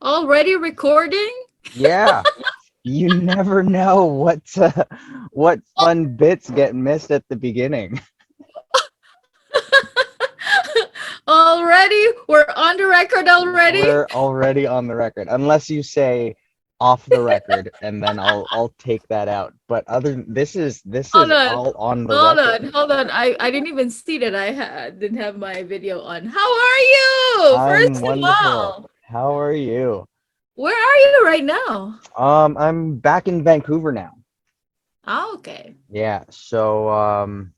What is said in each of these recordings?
Already recording? Yeah, you never know what fun bits get missed at the beginning. Already? We're on the record already? We're already on the record, unless you say off the record, and then I'll take that out. But this is Hold on. all on the Hold record. on. Hold on. I didn't even see that didn't have my video on. How are you? I'm First of wonderful. all, How are you? where are you right now? I'm back in Vancouver now. Oh, okay. Yeah, so well,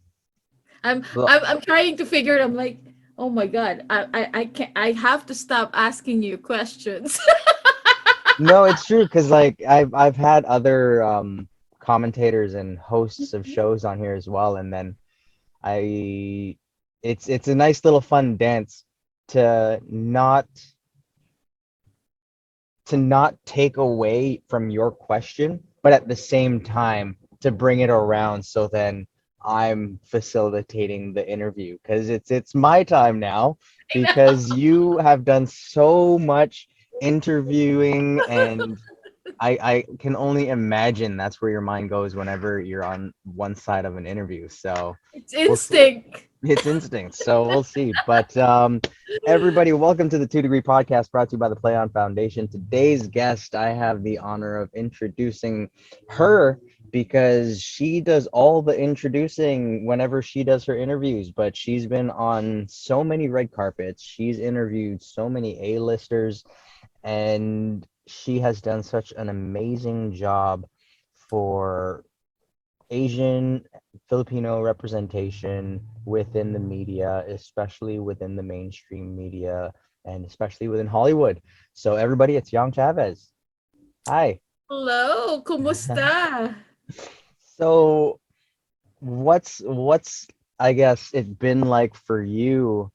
I'm trying to figure it. I'm like, oh my God. I can't I have to stop asking you questions. no, it's true because like I've had other commentators and hosts of shows on here as well, and then I it's a nice little fun dance to not take away from your question, but at the same time to bring it around so then I'm facilitating the interview because it's my time now because you have done so much interviewing and I can only imagine that's where your mind goes whenever you're on one side of an interview. So It's we'll see. instinct. It's instinct, so we'll see. But everybody, welcome to the 2 Degree Podcast brought to you by the Play On Foundation. Today's guest, I have the honor of introducing her because she does all the introducing whenever she does her interviews, but she's been on so many red carpets. She's interviewed so many A-listers, and she has done such an amazing job for Asian Filipino representation within the media, especially within the mainstream media and especially within Hollywood. So everybody, it's Yong Chavez. Hi. Hello, kumusta? So what's I guess it been like for you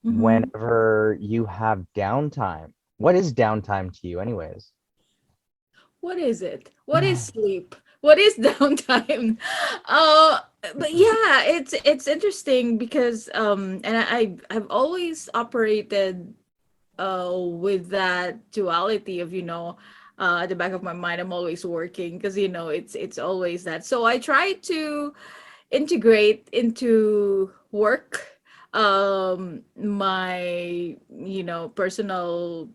Mhm. whenever you have downtime? What is downtime to you anyways? What is it? What is sleep? What is downtime? Uh, but yeah, it's interesting because and I've always operated with that duality of at the back of my mind I'm always working because it's always that. So I try to integrate into work my personal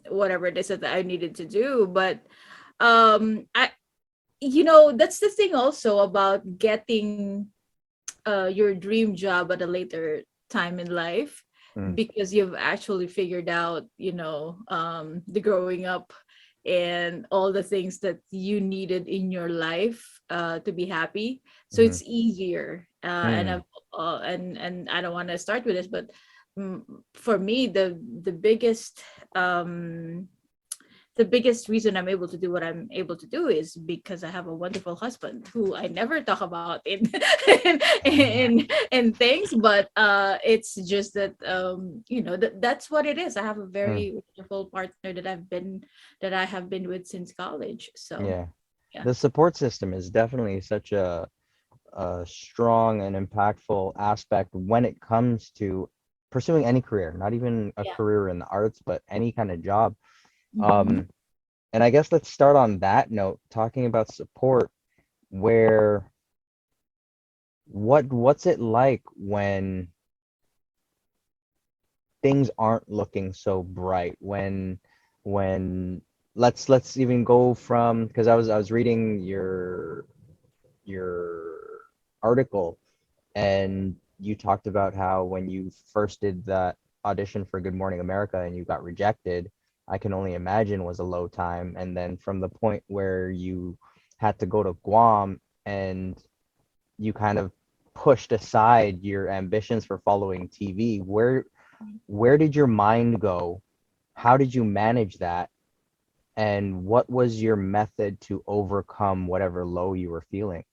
whatever it is that I needed to do, but I that's the thing also about getting your dream job at a later time in life, Mm, because you've actually figured out the growing up and all the things that you needed in your life to be happy, so mhm, it's easier. And mm, I've and I don't want to start with this, but mm, for me the biggest um reason I'm able to do what I'm able to do is because I have a wonderful husband who I never talk about in in things, but it's just that that's what it is. I have a mm. very wonderful partner that I have been with since college. So Yeah. yeah. The support system is definitely such a strong and impactful aspect when it comes to pursuing any career, not even a Yeah. career in the arts, but any kind of job. Mm-hmm. And I guess let's start on that note, talking about support, where what's it like when things aren't looking so bright, when let's even go from because I was reading your article and you talked about how when you first did that audition for Good Morning America and you got rejected, I can only imagine was a low time. And then from the point where you had to go to Guam and you kind of pushed aside your ambitions for following TV, where did your mind go? How did you manage that? And what was your method to overcome whatever low you were feeling?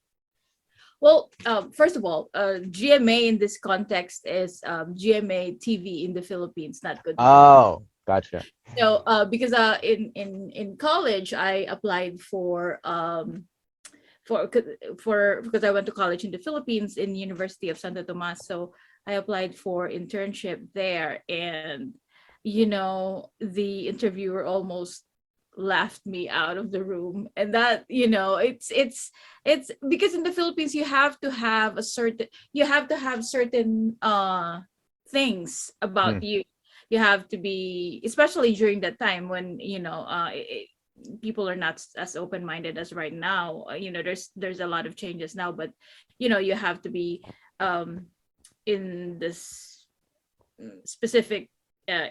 Well, first of all, GMA in this context is GMA TV in the Philippines, not Good Morning. Oh, gotcha. So because in college I applied for because I went to college in the Philippines in University of Santo Tomas. So I applied for internship there, and the interviewer almost laughed me out of the room. And that, it's because in the Philippines you have to have certain things about Mm, you. You have to be, especially during that time when, people are not as open-minded as right now. There's a lot of changes now, but you have to be um in this specific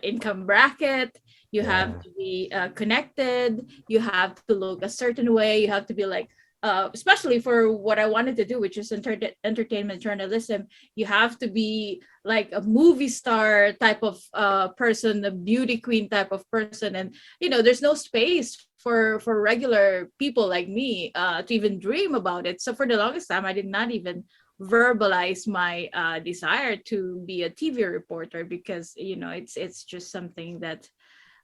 income bracket. You have yeah. to be connected. You have to look a certain way. You have to be like, especially for what I wanted to do, which is entertainment journalism. You have to be like a movie star type of person, a beauty queen type of person, and there's no space for regular people like me to even dream about it. So for the longest time, I did not even verbalize my desire to be a TV reporter, because it's just something that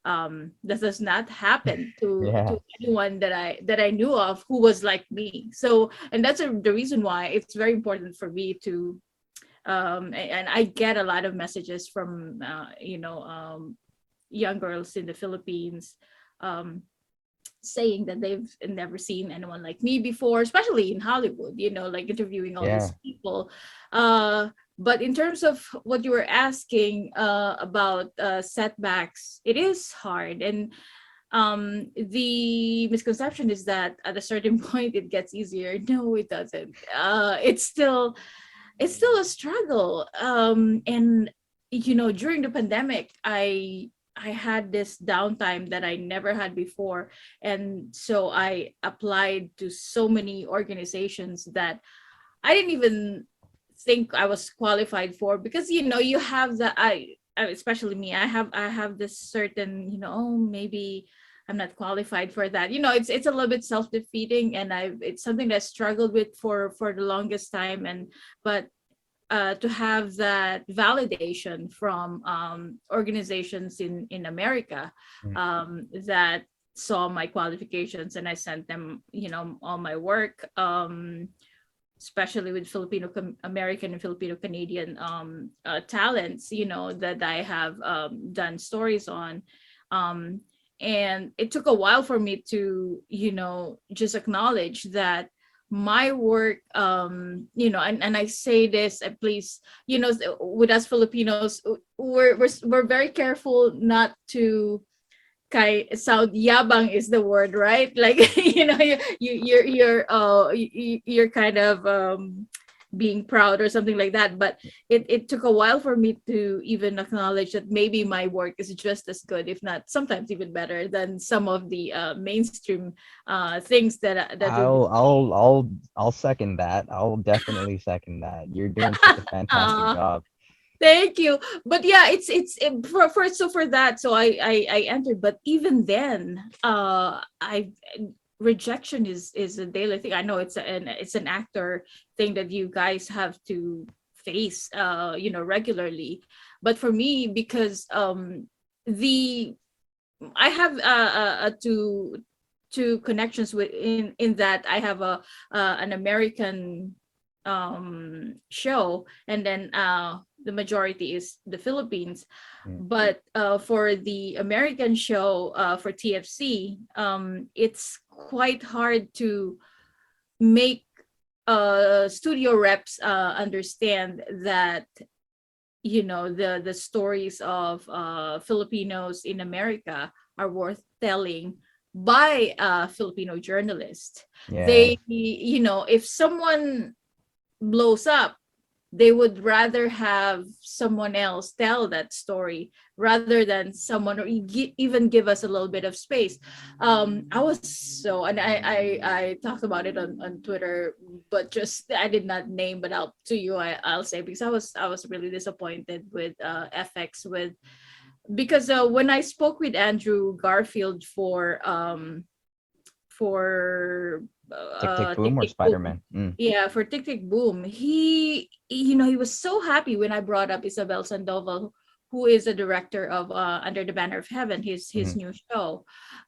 does not happen to Yeah. anyone that I knew of who was like me. So, and that's the reason why it's very important for me to and I get a lot of messages from young girls in the Philippines, um saying that they've never seen anyone like me before, especially in Hollywood, like interviewing all these Yeah. people. Uh, but in terms of what you were asking about setbacks, it is hard. And the misconception is that at a certain point it gets easier. No, it doesn't. It's still a struggle. And during the pandemic, I had this downtime that I never had before. And so I applied to so many organizations that I didn't even think I was qualified for, because you have especially me, I have this certain, oh, maybe I'm not qualified for that. It's a little bit self-defeating, and it's something that I struggled with for the longest time. And but to have that validation from organizations in America Mm, that saw my qualifications, and I sent them, all my work, especially with American and Filipino Canadian talents, that I have done stories on. Um, and it took a while for me to, just acknowledge that my work, and I say this, please, with us Filipinos, we're very careful not to sound yabang is the word, right? Like, you're kind of being proud or something like that. But it took a while for me to even acknowledge that maybe my work is just as good, if not sometimes even better, than some of the mainstream things that we've been I'll seeing. I'll I'll I'll second that. I'll definitely second that. You're doing such a fantastic job. Thank you. But yeah, for that, so I entered. But even then, I rejection is a daily thing. I know it's an actor thing that you guys have to face, regularly. But for me, because the I have two connections with in that I have an American show, and then the majority is the Philippines. Mm, But for the American show, for TFC, it's quite hard to make studio reps understand that the stories of Filipinos in America are worth telling by a Filipino journalist. yeah. If someone blows up, they would rather have someone else tell that story rather than someone, or even give us a little bit of space. I was so, and I talked about it on Twitter, but just I did not name, but I'll say, because I was really disappointed with FX, because when I spoke with Andrew Garfield for Tick tick Tick boom or Tick Boom. Spider-Man? Mm, Yeah, for Tick Tick Boom, he was so happy when I brought up Isabel Sandoval, who is a director of Under the Banner of Heaven, his Mhm. new show.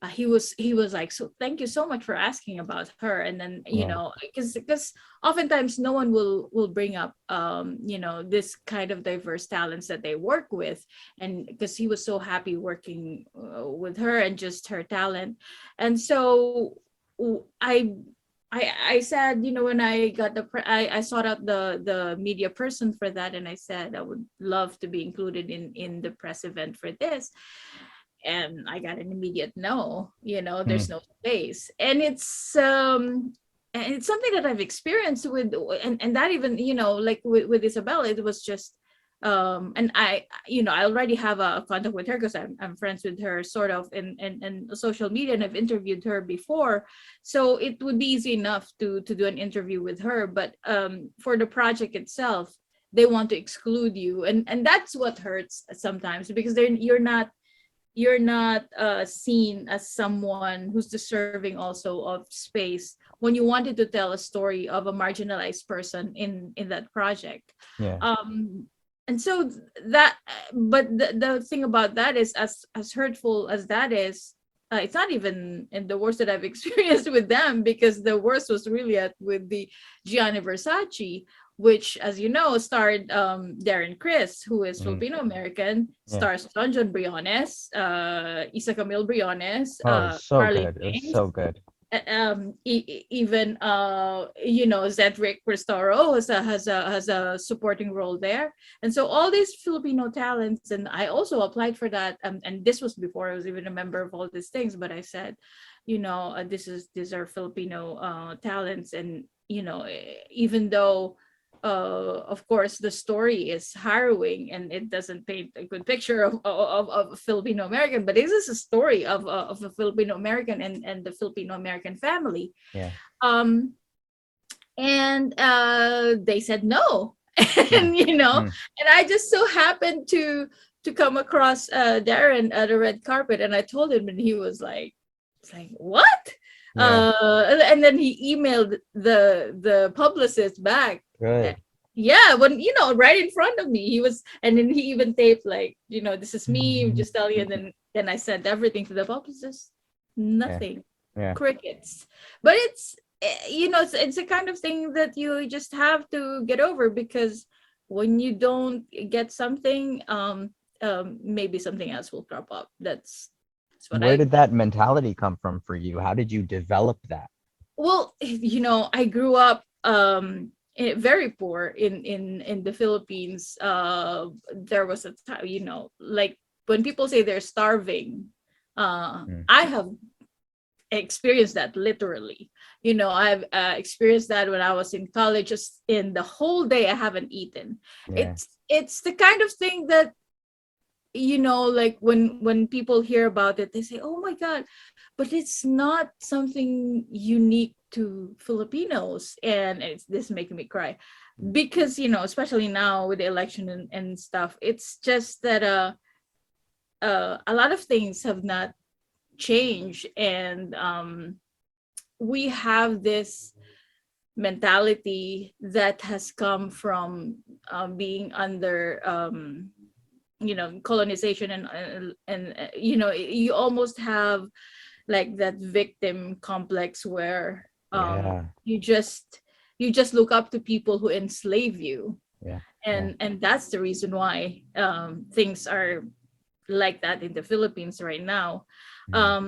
He was like, so thank you so much for asking about her. And then, Yeah. because oftentimes no one will bring up this kind of diverse talents that they work with, and because he was so happy working with her and just her talent. And so I said, when I got I sought out the media person for that, and I said I would love to be included in the press event for this, and I got an immediate no. There's Mhm. no space, and it's something that I've experienced with, and that even, like with Isabel, it was just and I already have a contact with her because I'm friends with her sort of in social media, and I've interviewed her before, so it would be easy enough to do an interview with her. But for the project itself, they want to exclude you, and that's what hurts sometimes, because you're not seen as someone who's deserving also of space when you wanted to tell a story of a marginalized person in that project. Yeah. Um and so that but the thing about that is, as hurtful as that is, it's not even in the worst that I've experienced with them, because the worst was really with the Gianni Versace, which, as you know, starred Darren Criss, who is Mhm. Filipino American, Yeah. stars John John Briones, Isa Camille Briones, Oh, it was so Marlene good. It was Mays, so good. even Cedric Cristoro has a supporting role there. And so all these Filipino talents, and I also applied for that, and this was before I was even a member of all these things, but I said, these are Filipino talents, and even though of course the story is harrowing and it doesn't paint a good picture of Filipino American, but this is a story of a Filipino American and the Filipino American family. Yeah. um and they said no. Mm. Mm. And I just so happened to come across Darren at a red carpet, and I told him, and he was like, it's like, what? Yeah. And then he emailed the publicist back. Uh, Good. yeah, when, right in front of me, he was, and then he even taped, like, this is me, just tell you. And then I sent everything to the publicist. Yeah. Nothing. Yeah. Crickets. But it's a kind of thing that you just have to get over, because when you don't get something, maybe something else will crop up. That's what Where I did that mentality come from for you? How did you develop that? well, I grew up very poor in the Philippines. There was a time, like, when people say they're starving, Mm. I have experienced that literally. I've experienced that when I was in college. Just in the whole day I haven't eaten. Yeah. It's the kind of thing that, like, when people hear about it, they say, oh my god, but it's not something unique to Filipinos. And this is making me cry, Mm. because especially now with the election and stuff, it's just that a lot of things have not changed. And we have this mentality that has come from being under colonization, and you almost have like that victim complex where Yeah. you just look up to people who enslave you. Yeah. Yeah. And that's the reason why things are like that in the Philippines right now. Mm. um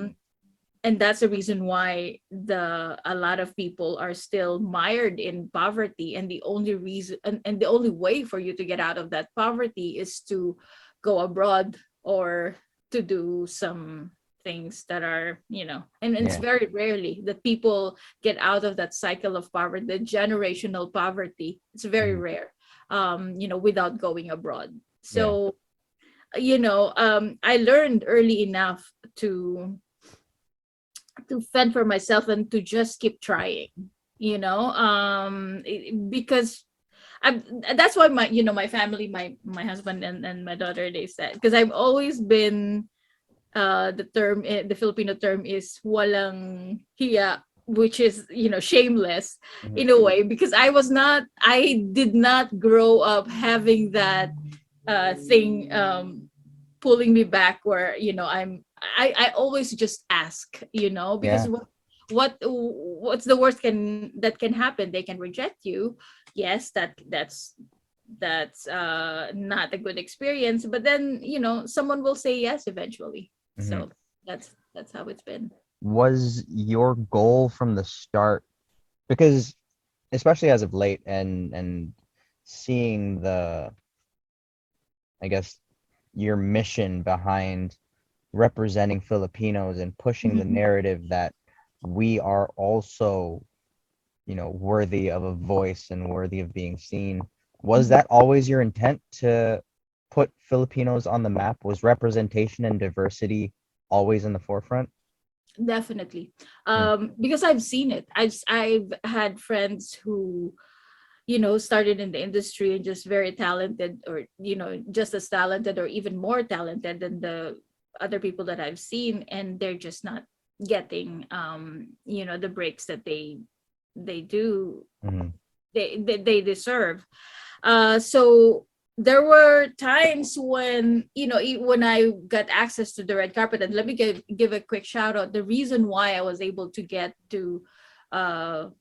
and that's the reason why a lot of people are still mired in poverty, and the only reason, and the only way for you to get out of that poverty is to go abroad, or to do some things that are, and it's Yeah. very rarely that people get out of that cycle of poverty, the generational poverty. It's very Mhm. rare, without going abroad. Yeah. So, I learned early enough to fend for myself and to just keep trying, because that's why my family, my husband and my daughter, they said, because I've always been, the Filipino term is walang hiya, which is, shameless, Mhm. in a way, because I did not grow up having that thing pulling me back, where I always just ask, because Yeah. what's the worst that can happen? They can reject you. Yes, that's not a good experience, but then someone will say yes eventually. Hmm. So that's how it's been. Was your goal from the start, because especially as of late, and seeing the, I guess, your mission behind representing Filipinos and pushing the Mhm. narrative that we are also, worthy of a voice and worthy of being seen. Was Mhm. that always your intent to put Filipinos on the map? Was representation and diversity always in the forefront? Definitely. Mm, Because I've seen it. I've had friends who started in the industry and just very talented, or just as talented or even more talented than the other people that I've seen, and they're just not getting the breaks that they do mhm, they deserve. So there were times when when I got access to the red carpet. And let me give a quick shout out. The reason why I was able to get to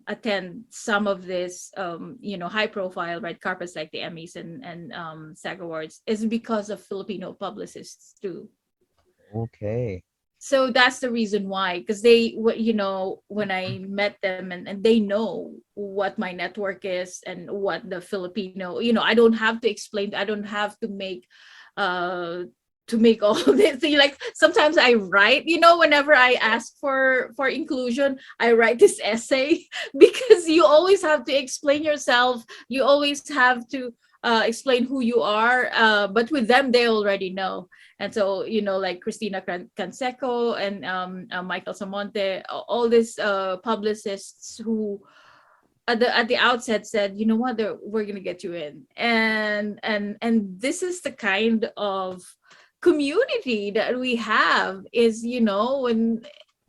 attend some of this high profile red carpets like the Emmys and SAG Awards is because of Filipino publicists too. okay. So that's the reason why, because when I met them, and they know what my network is and what the Filipino, I don't have to explain, I don't have uh to make all this thing. Like sometimes I write, whenever I ask for inclusion, I write this essay because you always have to explain yourself, you always have to explain who you are, but with them they already know. And so, like Christina Canseco and Michael Samonte, all these publicists who at the outset said, you know what, we're gonna get you in. And this is the kind of community that we have, is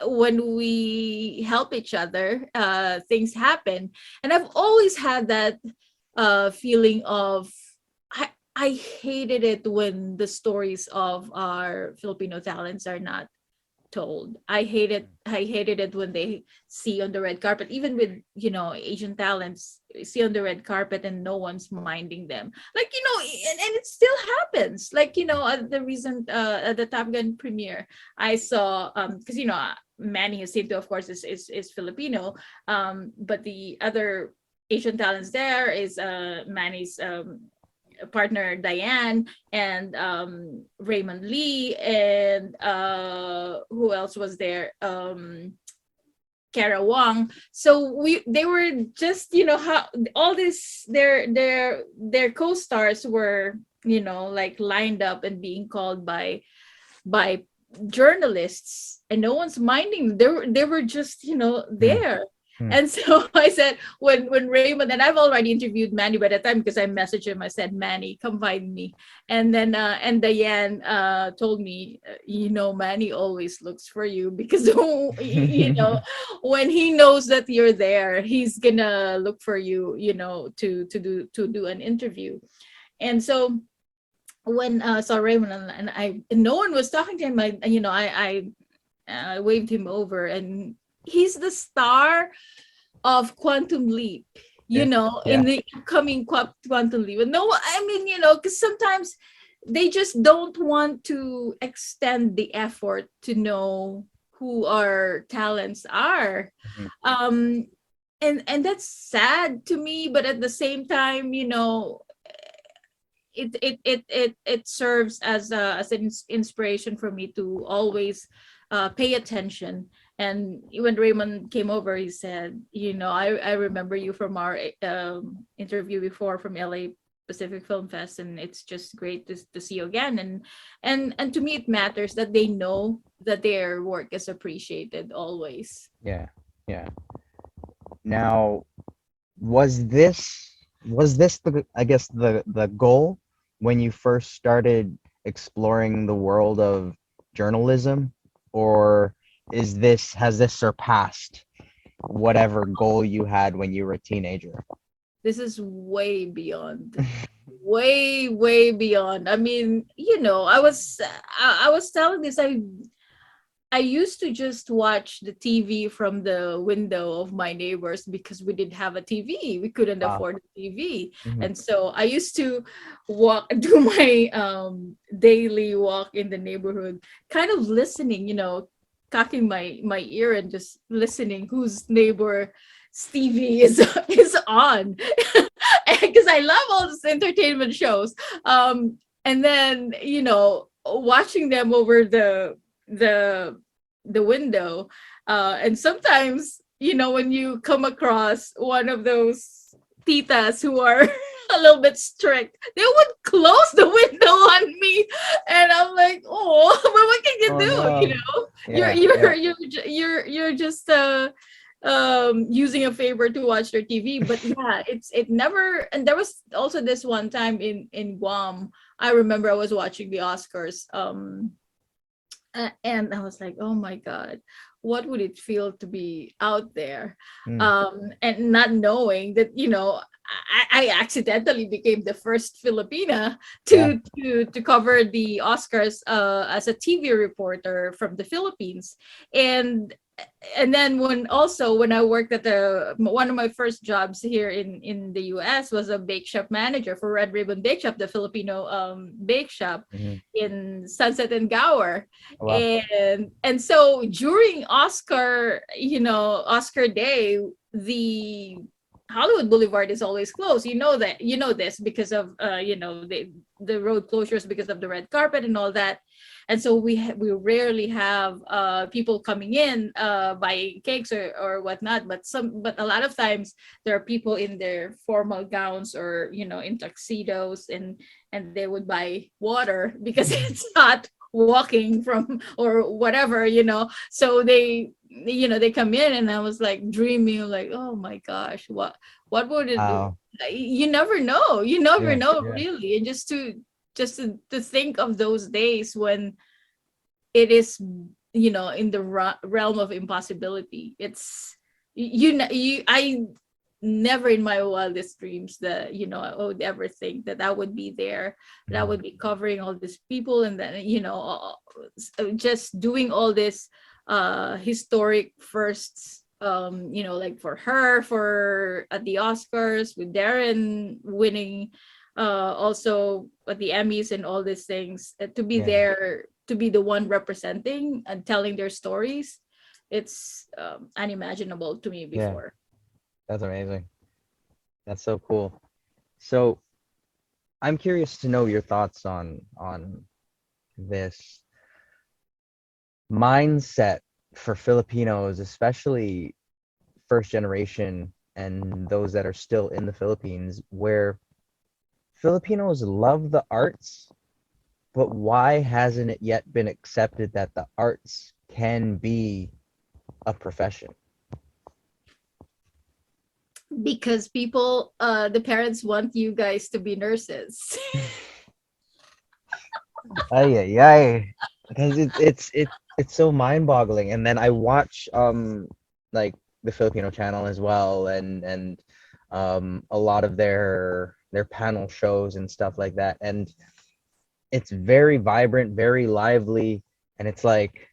when we help each other, things happen. And I've always had that feeling of, I hated it when the stories of our Filipino talents are not told. I hated it when they see on the red carpet, even with Asian talents, see on the red carpet and no one's minding them. Like, and it still happens. Like, at the recent at the Top Gun premiere, I saw because Manny Jacinto, of course, is Filipino, but the other Asian talents there is Manny's partner Diane, and Raymond Lee, and who else was there? Kara Wong. So they were just, how all this their co-stars were, like lined up and being called by journalists, and no one's minding. They were just, Mm, there. mm. And so I said, when Raymond, and I've already interviewed Manny by that time, because I messaged him, I said, Manny, come find me. And then and Diane told me, Manny always looks for you, because when he knows that you're there, he's gonna look for you, to do an interview. And so when saw Raymond, and no one was talking to him, I waved him over, and he's the star of Quantum Leap, Yeah, in yeah. the upcoming Quantum Leap. And no, I mean, because sometimes they just don't want to extend the effort to know who our talents are. Mhm. um and that's sad to me, but at the same time, it serves as an inspiration for me to always pay attention. And when Raymond came over, he said, I remember you from our interview before from LA Pacific Film Fest, and it's just great to see you again. And to me, it matters that they know that their work is appreciated always. Yeah, yeah. Now, was this the, I guess, the goal when you first started exploring the world of journalism, or has this surpassed whatever goal you had when you were a teenager? This is way beyond. way beyond. I mean, I was telling this, I used to just watch the TV from the window of my neighbors because we didn't have a TV. We couldn't Wow. afford a TV. Hmm. And so I used to walk do my daily walk in the neighborhood, kind of listening, cocking my ear and just listening whose neighbor Stevie is is on. Because I love all these entertainment shows. And then, watching them over the the window, and sometimes, when you come across one of those titas who are a little bit strict, they would close the window on me, and I'm like, oh, but what can you Oh do, no. you're Yeah, you're yeah. you're you're just using a favor to watch their TV. But yeah, it never. And there was also this one time in Guam. I remember I was watching the Oscars, and I was like, oh my God, what would it feel to be out there? Mm, And not knowing that, I accidentally became the first Filipina yeah. to cover the Oscars as a TV reporter from the Philippines. And then when I worked at the one of my first jobs here in the US was a bake shop manager for Red Ribbon Bake Shop, the Filipino bake shop Hmm. in Sunset and Gower. Wow. And so during Oscar day, the Hollywood Boulevard is always closed. You know this because of the road closures because of the red carpet and all that. And so we rarely have people coming in buying cakes or whatnot. But a lot of times there are people in their formal gowns or in tuxedos, and they would buy water because it's hot walking from or whatever. So they come in, and I was like dreaming, like, oh my gosh, what would it do? Wow. You never know, Yeah, yeah. really. And just to think of those days when it is, in the realm of impossibility. It's you know you I never in my wildest dreams that I would ever think that I would be there, that I Mhm. would be covering all these people, and then just doing all this historic firsts, like for her, for at the Oscars, with Darren winning also at the Emmys and all these things, to be Yeah, there, to be the one representing and telling their stories. It's unimaginable to me yeah. before. That's amazing. That's so cool. So I'm curious to know your thoughts on this mindset for Filipinos, especially first generation and those that are still in the Philippines, where Filipinos love the arts, but why hasn't it yet been accepted that the arts can be a profession? Because the parents want you guys to be nurses. Ay, ay, ay. Because it's so mind-boggling. And then I watch like the Filipino channel as well, and a lot of their panel shows and stuff like that. And it's very vibrant, very lively, and it's like,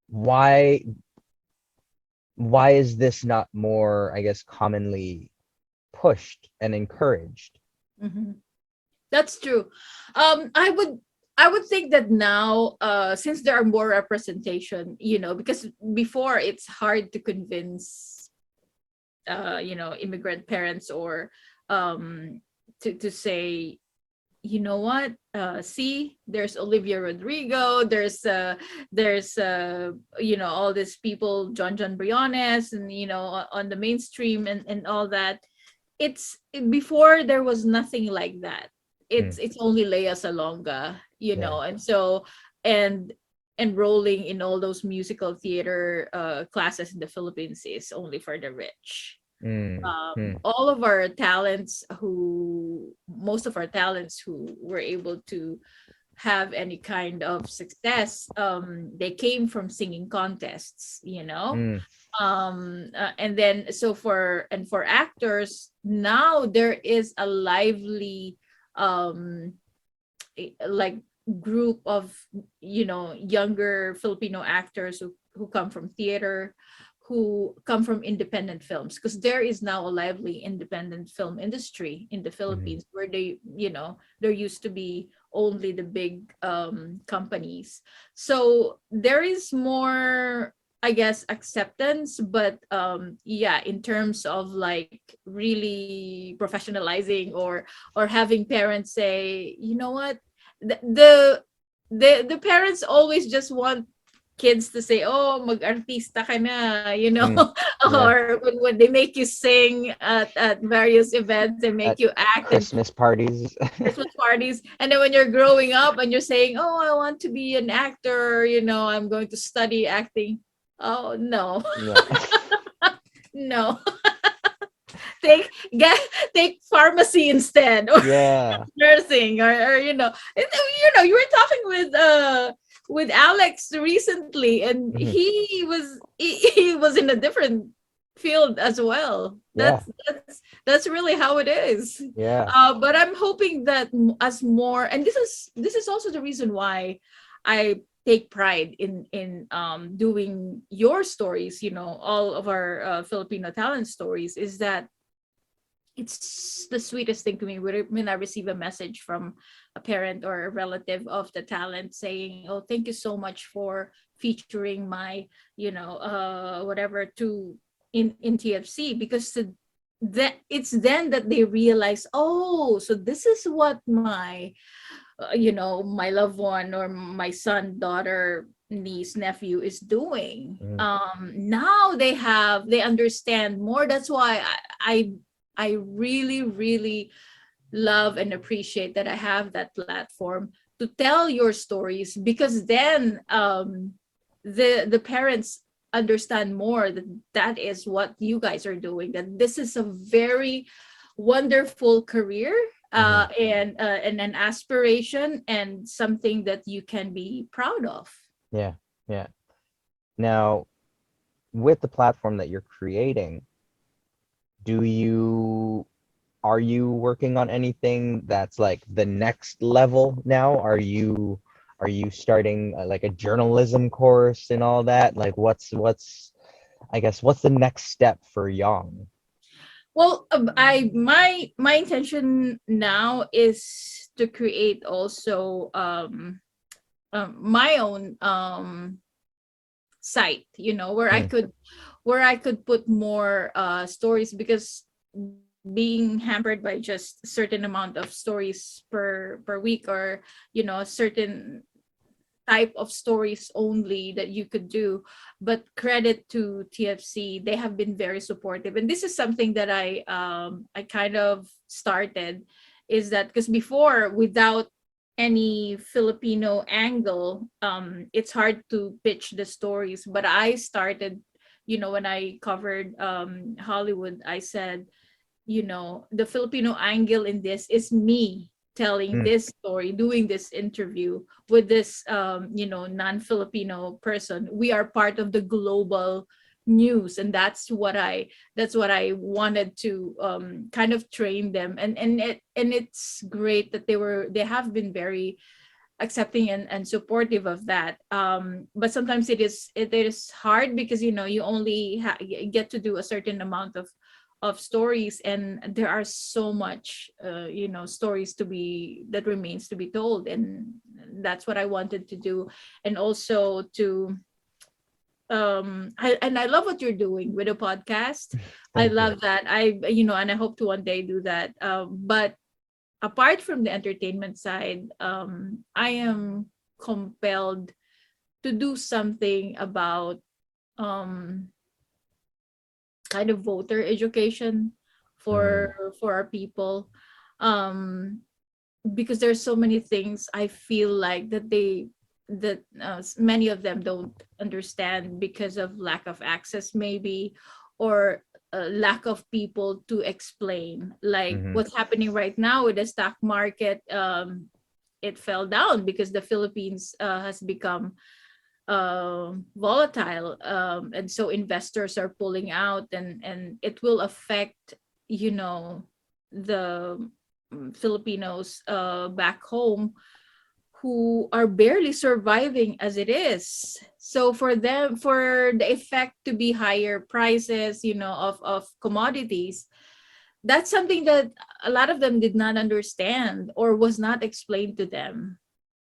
why why is this not more, I guess, commonly pushed and encouraged? Mhm. That's true. I would think that now, since there are more representation, because before it's hard to convince, immigrant parents, or to say, you know what, see, there's Olivia Rodrigo, there's all these people, John Briones, and on the mainstream, and all that. It's before there was nothing like that. Mm, It's only Lea Salonga, yeah. and so, and enrolling in all those musical theater classes in the Philippines is only for the rich. Mm, mm, All of our talents, who most of our talents who were able to have any kind of success, they came from singing contests, mm, and then, so for actors now, there is a lively um like group of younger Filipino actors who come from theater, who come from independent films, because there is now a lively independent film industry in the Mhm. Philippines, where there used to be only the big companies. So there is more, I guess, acceptance, but yeah, in terms of like really professionalizing, or having parents say, you know what, the the the parents always just want kids to say, "Oh, mag-artista ka na," Mm. Yeah. or when they make you sing at various events, they make At you act in Christmas parties. Christmas parties, and then when you're growing up and you're saying, "Oh, I want to be an actor," I'm going to study acting. Oh no, No. no. take get take pharmacy instead, or Yeah. nursing, or you were talking with Alex recently, and Mhm. he was in a different field as well. Yeah. That's really how it is. Yeah. But I'm hoping that as more, and this is also the reason why I take pride in doing your stories, all of our Filipino talent stories, is that it's the sweetest thing to me when I receive a message from a parent or a relative of the talent saying, "Oh, thank you so much for featuring my, whatever to in TFC," because that it's then that they realize, oh, so this is what my loved one, or my son, daughter, niece, nephew is doing. Mhm. Now they understand more. That's why I really, really love and appreciate that I have that platform to tell your stories, because then the parents understand more that that is what you guys are doing, that this is a very wonderful career, Mhm. and an aspiration, and something that you can be proud of. Yeah. Yeah. Now, with the platform that you're creating, do you are you working on anything that's like the next level now? Are you starting like a journalism course and all that? Like what's I guess what's the next step for Young? Well, I my intention now is to create also my own site, Mm, where I could put more stories, because being hampered by just a certain amount of stories per week, or a certain type of stories only that you could do. But credit to TFC, they have been very supportive, and this is something that I kind of started, is that because before, without any Filipino angle, it's hard to pitch the stories. But I started, when I covered Hollywood, I said, the Filipino angle in this is me telling mm, this story, doing this interview with this non-Filipino person. We are part of the global news, and that's what I wanted to kind of train them. And it's great that they have been very accepting and supportive of that. But sometimes it is hard, because you only get to do a certain amount of stories, and there are so much stories to be that remains to be told, and that's what I wanted to do. And also to and I love what you're doing with a podcast. I thank you. love that. And I hope to one day do that. But apart from the entertainment side, I am compelled to do something about um, kind of voter education Mm, for our people, um, because there's so many things I feel like that many of them don't understand, because of lack of access, maybe, or lack of people to explain, like mhm, what's happening right now with the stock market. It fell down because the Philippines has become volatile, and so investors are pulling out, and it will affect, you know the Filipinos back home who are barely surviving as it is. So for them, for the effect to be higher prices, of commodities, that's something that a lot of them did not understand or was not explained to them.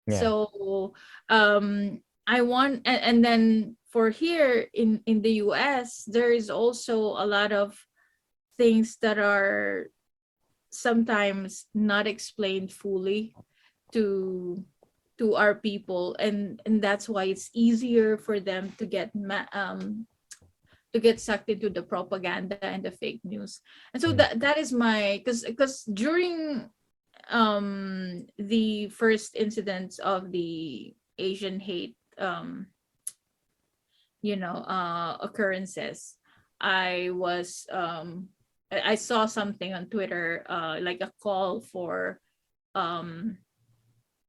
Yeah. So I want, and then for here in the US, there is also a lot of things that are sometimes not explained fully to our people, and that's why it's easier for them to get sucked into the propaganda and the fake news. And so Mm, that is my, because during the first incidents of the Asian hate occurrences, I was I saw something on Twitter, like a call for um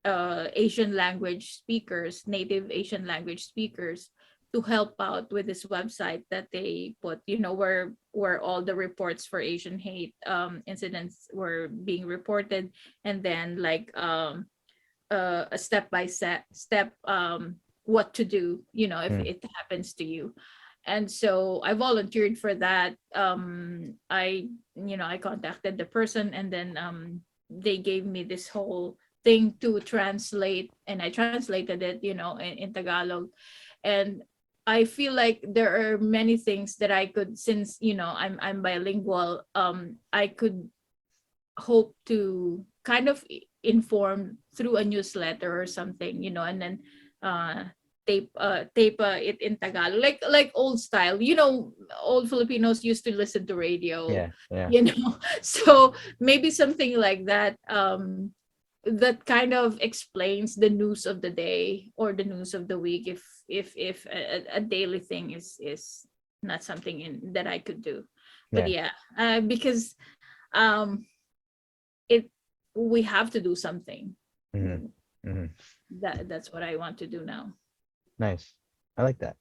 Asian language speakers, native Asian language speakers, to help out with this website that they put, where all the reports for Asian hate incidents were being reported, and then like a step by step, what to do, if mm, it happens to you. And so I volunteered for that. I contacted the person, and then they gave me this whole thing to translate, and I translated it, in Tagalog. And I feel like there are many things that I could, since I'm bilingual, I could hope to kind of inform through a newsletter or something, and then uh tape it in Tagalog, like old style. Old Filipinos used to listen to radio, yeah. Yeah. so maybe something like that, that kind of explains the news of the day or the news of the week, if a daily thing is not something that I could do. But Yeah. yeah, because um it we have to do something. Hmm. Hmm. That's what I want to do now. Nice. I like that.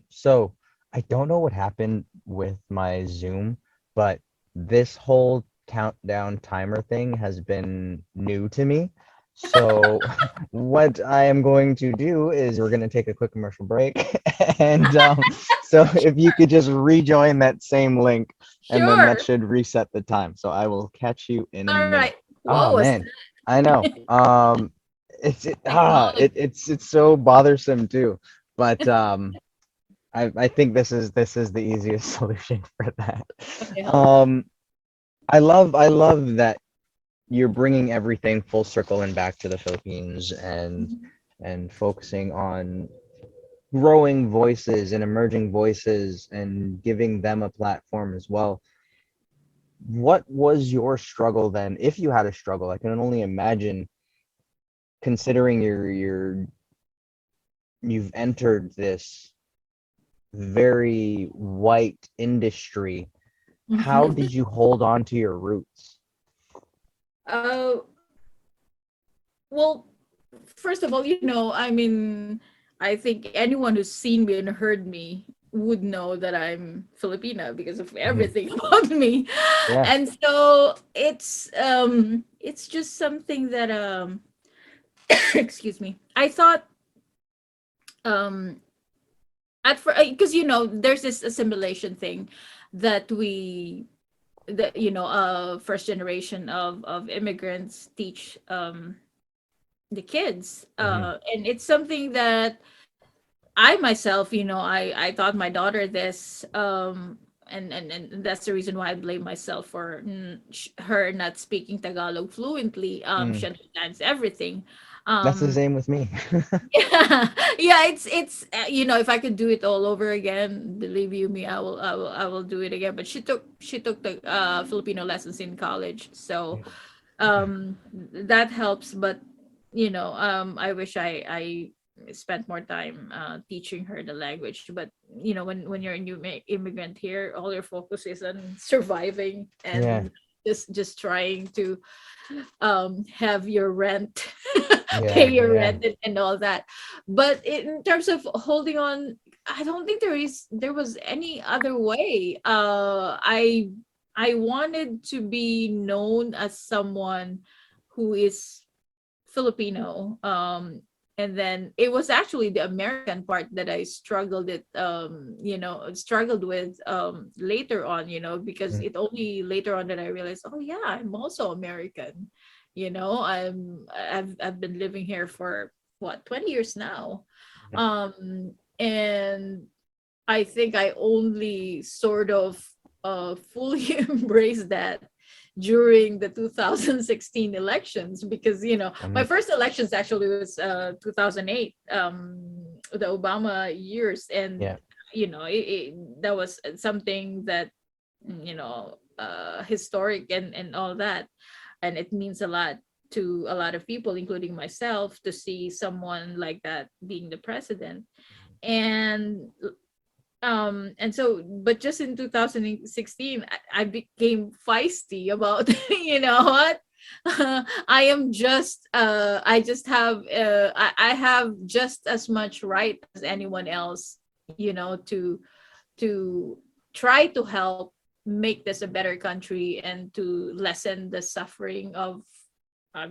So I don't know what happened with my Zoom, but this whole countdown timer thing has been new to me. So what I am going to do is we're going to take a quick commercial break. And so if you could just rejoin that same link, and then that Sure. should reset the time. So I will catch you in a All right. minute. What Oh was man, I know. technology? It's so bothersome too. But I think this is the easiest solution for that. Okay, hold on. Um, I love that you're bringing everything full circle and back to the Philippines, Mhm. and focusing on growing voices and emerging voices and giving them a platform as well. What was your struggle then, if you had a struggle? I can only imagine, considering you've entered this very white industry. How Mhm. did you hold on to your roots? uh well, first of all, I mean, I think anyone who's seen me and heard me would know that I'm Filipina because of Mhm. everything about me. Yeah. And so it's just something that excuse me. I thought um at first, because there's this assimilation thing that first generation of immigrants teach the kids, Hmm. and it's something that I myself, I taught my daughter this, and that's the reason why I blame myself for her not speaking Tagalog fluently. She Mm. understands everything. That's the um same with me. yeah, yeah, it's if I could do it all over again, believe you me, I will do it again. But she took the Filipino lessons in college, so that helps. But I wish I spent more time teaching her the language. But when you're a new immigrant here, all your focus is on surviving Yeah. and just trying to have your rent, pay Yeah. your Yeah. rent, and all that. But in terms of holding on, I don't think there was any other way. I I wanted to be known as someone who is Filipino. And then it was actually the American part that I struggled with later on, because Mm, it only later on that I realized, oh yeah, I'm also American. I've been living here for what, 20 years now. mm, And I think I only sort of fully embraced that during the 2016 elections, because my mm, first elections actually was 2008, the Obama years. And yeah. that was something that, historic and all that, and it means a lot to a lot of people, including myself, to see someone like that being the president. And so, but just in 2016, I became feisty about you know what I just have I have just as much right as anyone else, to try to help make this a better country and to lessen the suffering of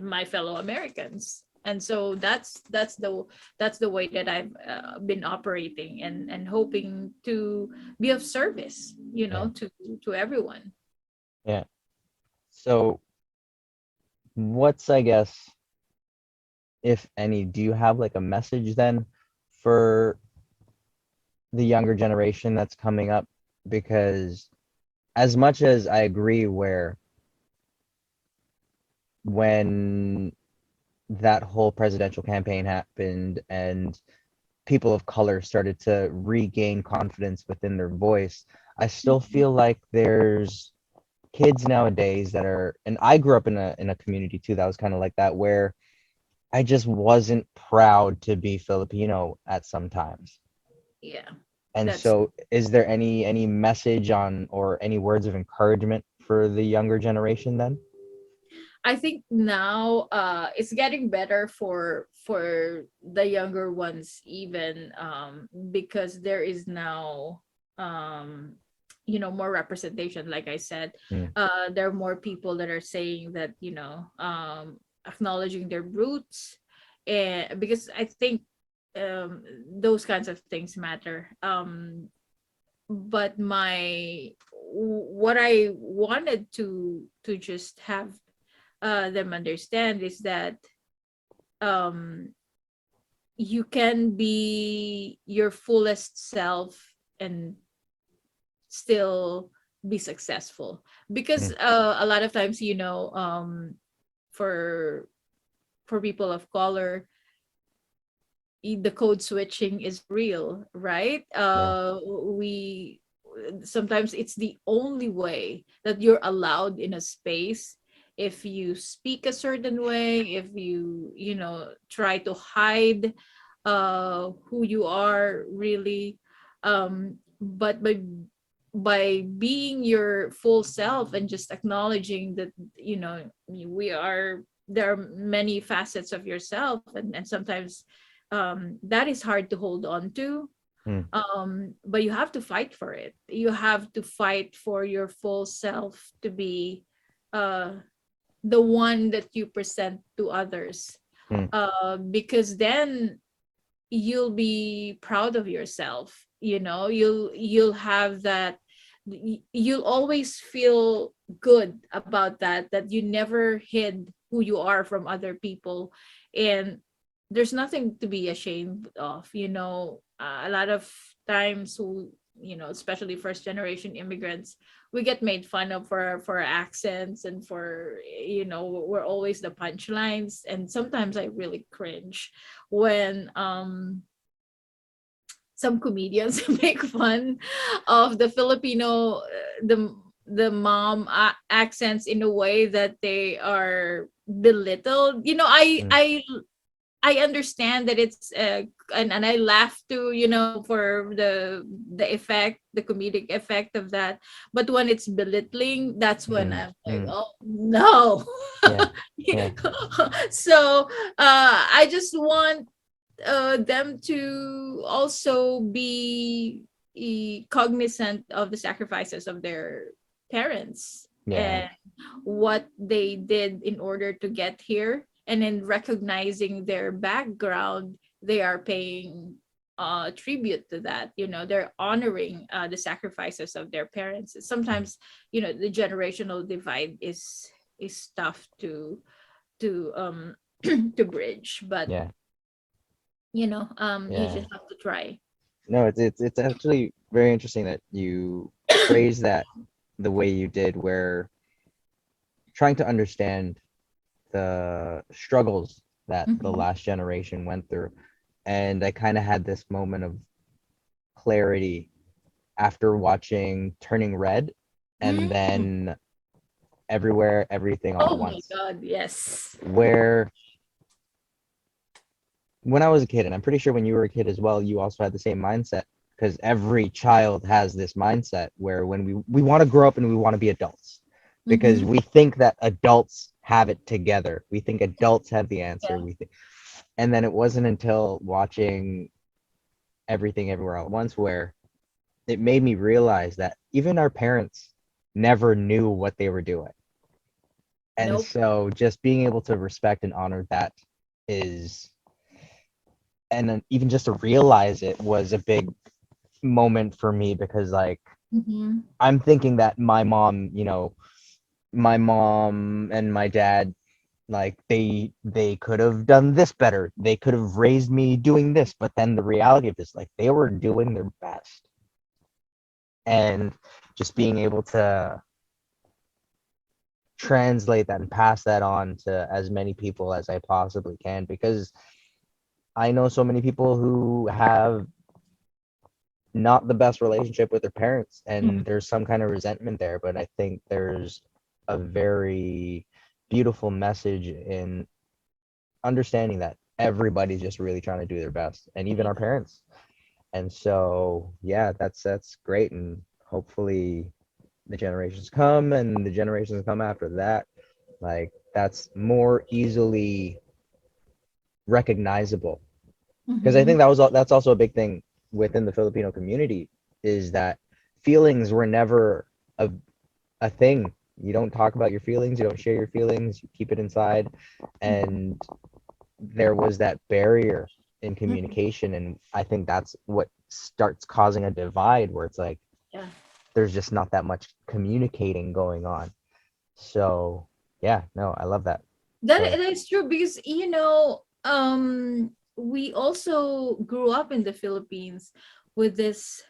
my fellow Americans. And so that's the way that I've been operating, and hoping to be of service, Yeah. to everyone. Yeah. So what's, I guess, if any, do you have like a message then for the younger generation that's coming up? Because as much as I agree where when that whole presidential campaign happened and people of color started to regain confidence within their voice, I still feel like there's kids nowadays that are, and I grew up in a community too that was kind of like that, where I just wasn't proud to be Filipino at some times. Yeah, And that's so is there any message on or any words of encouragement for the younger generation then? I think now it's getting better for the younger ones, even, because there is now, um more representation, like I said. Mm, There are more people that are saying that, acknowledging their roots, and because I think those kinds of things matter. But what I wanted to just have them understand is that, um you can be your fullest self and still be successful, because mm, a lot of times, for people of color, the code switching is real, right? yeah. We Sometimes it's the only way that you're allowed in a space. If you speak a certain way, if you try to hide who you are really, but by being your full self and just acknowledging that, we are there are many facets of yourself, and sometimes that is hard to hold on to. Mm, But you have to fight for it. You have to fight for your full self to be uh the one that you present to others, mm, because then you'll be proud of yourself. You'll have that. You'll always feel good about that you never hid who you are from other people. And there's nothing to be ashamed of. A lot of times, who especially first generation immigrants, we get made fun of for our accents, and for, we're always the punchlines. And sometimes I really cringe when some comedians make fun of the Filipino, the mom accents, in a way that they are belittled. mm, I understand that it's and I laugh too, for the comedic effect of that. But when it's belittling, that's when mm, I'm like, mm, oh no. yeah. Yeah. So I just want them to also be cognizant of the sacrifices of their parents Yeah. and what they did in order to get here, and in recognizing their background, they are paying tribute to that. They're honoring the sacrifices of their parents. Sometimes, the generational divide is tough to to bridge, but Yeah. you Yeah. just have to try. No, it's actually very interesting that you phrase that the way you did, where trying to understand the struggles that the Hmm. last generation went through. And I kind of had this moment of clarity after watching Turning Red and Mm. then Everywhere, Everything All at Oh my Once, God, yes. where when I was a kid, and I'm pretty sure when you were a kid as well, you also had the same mindset, because every child has this mindset where when we want to grow up and we want to be adults, because Mm-hmm. we think that adults have it together. We think adults have the answer. Yeah. We think, and then it wasn't until watching Everything Everywhere All at Once where it made me realize that even our parents never knew what they were doing. And Nope. so just being able to respect and honor that is, and then even just to realize it was a big moment for me, because like Mm-hmm. I'm thinking that my mom and my dad, like they could have done this better. They could have raised me doing this, but then the reality of this, like they were doing their best. And just being able to translate that and pass that on to as many people as I possibly can, because I know so many people who have not the best relationship with their parents, and there's some kind of resentment there, but I think there's a very beautiful message in understanding that everybody's just really trying to do their best, and even our parents. And so yeah, that's great, and hopefully the generations come and the generations come after that, like that's more easily recognizable, because I Mm-hmm. think that's also a big thing within the Filipino community, is that feelings were never a, a thing. You don't talk about your feelings, you don't share your feelings, you keep it inside. And there was that barrier in Mm-hmm. communication, and I think that's what starts causing a divide, where it's like Yeah. there's just not that much communicating going on. So yeah, no, I love that. So That is true because we also grew up in the Philippines with this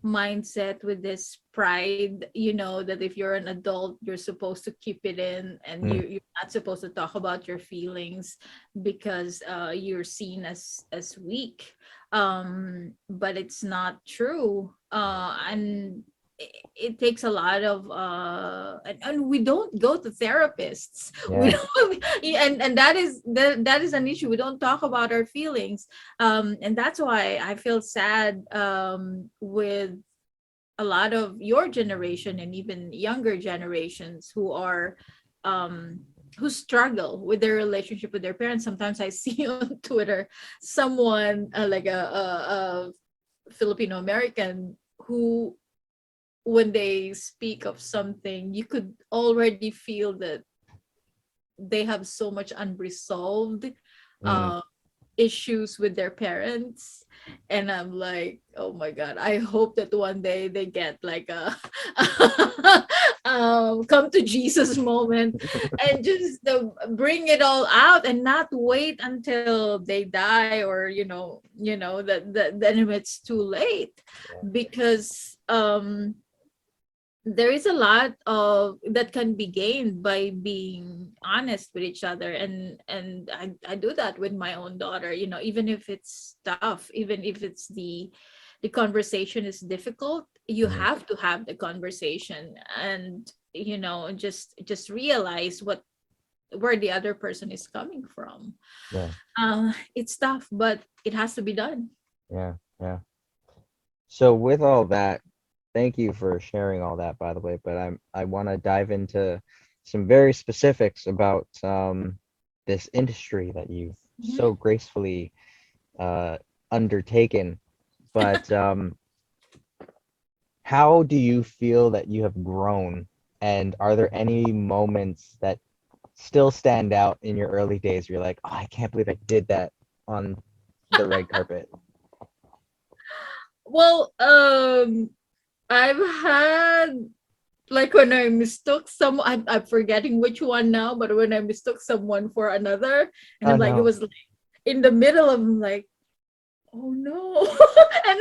mindset, with this pride, that if you're an adult, you're supposed to keep it in, and mm, you're not supposed to talk about your feelings because you're seen as weak. But it's not true. And it takes a lot of and we don't go to therapists. We yeah, don't. And that is an issue. We don't talk about our feelings. And that's why I feel sad with a lot of your generation and even younger generations um who struggle with their relationship with their parents. Sometimes I see on Twitter someone like a Filipino American who, when they speak of something, you could already feel that they have so much unresolved mm, uh, issues with their parents. And I'm like, oh my God, I hope that one day they get like a come to Jesus moment, and just bring it all out and not wait until they die, or that then it's too late. Because there is a lot of that can be gained by being honest with each other. And I do that with my own daughter, even if it's tough, even if the conversation is difficult, you mm, have to have the conversation. And just realize where the other person is coming from. yeah, It's tough, but it has to be done. yeah, yeah. So with all that, thank you for sharing all that, by the way. But I want to dive into some very specifics about this industry that you've Mhm. so gracefully uh, undertaken. But how do you feel that you have grown? And are there any moments that still stand out in your early days? You're like, oh, I can't believe I did that on the red carpet. Well, I've had like when I mistook some, I'm forgetting which one now, but when I mistook someone for another, and Oh I'm like, it no. was like in the middle of like, oh no, and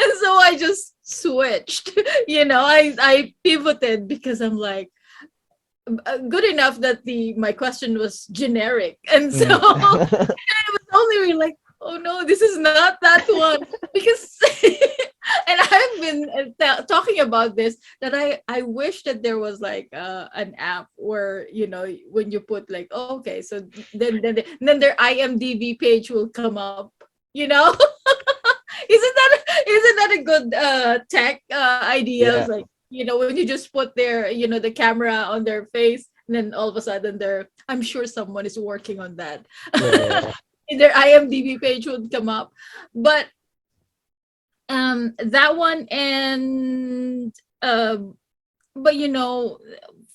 and so I just switched. I pivoted because I'm like good enough that the my question was generic, and so Mm. only we're like, oh no, this is not that one because and I've been talking about this that I wish that there was like an app where when you put like okay, so then their IMDb page will come up, you know. Isn't that a good tech idea? It was Yeah. like when you just put their the camera on their face, and then all of a sudden I'm sure someone is working on that. Yeah. Yeah. Their IMDb page would come up. But that one, and but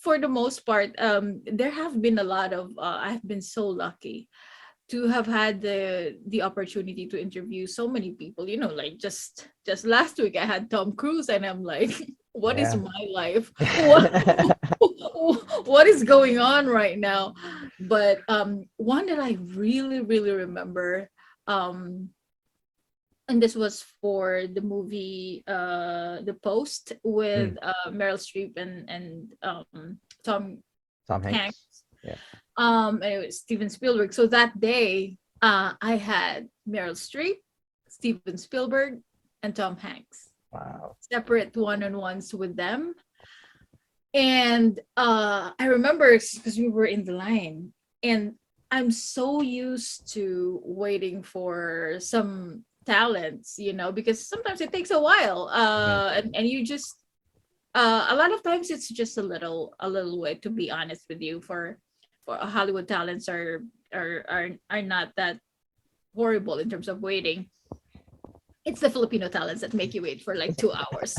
for the most part, there have been a lot of I've been so lucky to have had the opportunity to interview so many people, like just last week I had Tom Cruise, and I'm like, what is Yeah. my life? what what is going on right now? But one that I really really remember, um and this was for the movie The Post with Mm. Meryl Streep and Tom Tom Hanks. Hanks, Yeah. and it was Steven Spielberg. So that day, I had Meryl Streep, Steven Spielberg, and Tom Hanks. Wow. Separate one-on-ones with them. And I remember because we were in the line, and I'm so used to waiting for some talents, because sometimes it takes a while. Mhm. And you just a lot of times it's just a little wait, to be honest with you. For Hollywood talents are not that horrible in terms of waiting. It's the Filipino talents that make you wait for like 2 hours.